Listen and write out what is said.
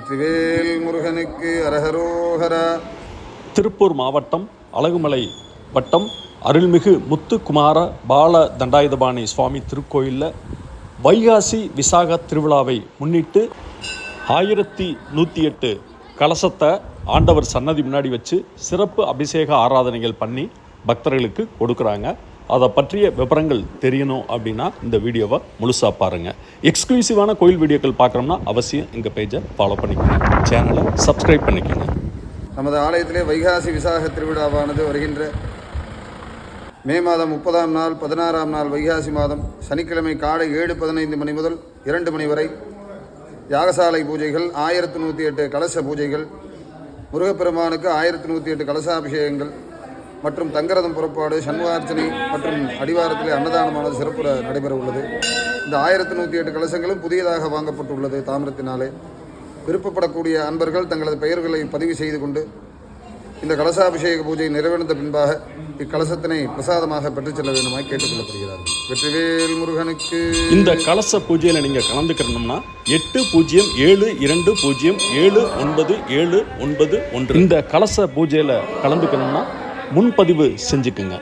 வெற்றிவேல் முருகனுக்கு அரஹரோஹரா. திருப்பூர் மாவட்டம் அழகுமலை வட்டம் அருள்மிகு முத்துக்குமார பால தண்டாயுதபாணி சுவாமி திருக்கோயிலில் வைகாசி விசாக திருவிழாவை முன்னிட்டு 1108 கலசத்தை ஆண்டவர் சன்னதி முன்னாடி வச்சு சிறப்பு அபிஷேக ஆராதனைகள் பண்ணி பக்தர்களுக்கு கொடுக்குறாங்க. அதை பற்றிய விவரங்கள் தெரியணும் அப்படின்னா இந்த வீடியோவை முழுசாக பாருங்கள். எக்ஸ்க்ளூசிவான கோயில் வீடியோக்கள் பார்க்குறோம்னா அவசியம் எங்கள் பேஜை ஃபாலோ பண்ணிக்கோங்க, சேனலை சப்ஸ்கிரைப் பண்ணிக்கோங்க. நமது ஆலயத்திலே வைகாசி விசாக திருவிழாவானது வருகின்ற மே மாதம் 30ஆம் நாள் 16ஆம் நாள் வைகாசி மாதம் சனிக்கிழமை காலை 7:15 மணி முதல் 2 மணி வரை யாகசாலை பூஜைகள், 1108 கலச பூஜைகள், முருகப்பெருமானுக்கு 1108 கலசாபிஷேகங்கள் மற்றும் தங்கரதம் புறப்பாடு, சண்முகார்ச்சனை மற்றும் அடிவாரத்திலே அன்னதானமானது சிறப்பு நடைபெற உள்ளது. இந்த 1108 கலசங்களும் புதியதாக வாங்கப்பட்டுள்ளது தாமிரத்தினாலே. விருப்பப்படக்கூடிய அன்பர்கள் தங்களது பெயர்களை பதிவு செய்து கொண்டு இந்த கலசாபிஷேக பூஜை நிறைவடைந்த பின்பாக இக்கலசத்தினை பிரசாதமாக பெற்றுச் செல்ல வேண்டுமாய் கேட்டுக்கொள்ளப்படுகிறார்கள். வெற்றிவேல் முருகனுக்கு. இந்த கலச பூஜையில் நீங்கள் கலந்துக்கணும்னா 8020709791 இந்த கலச பூஜையில் கலந்துக்கணும்னா முன்பதிவு செஞ்சுக்குங்க.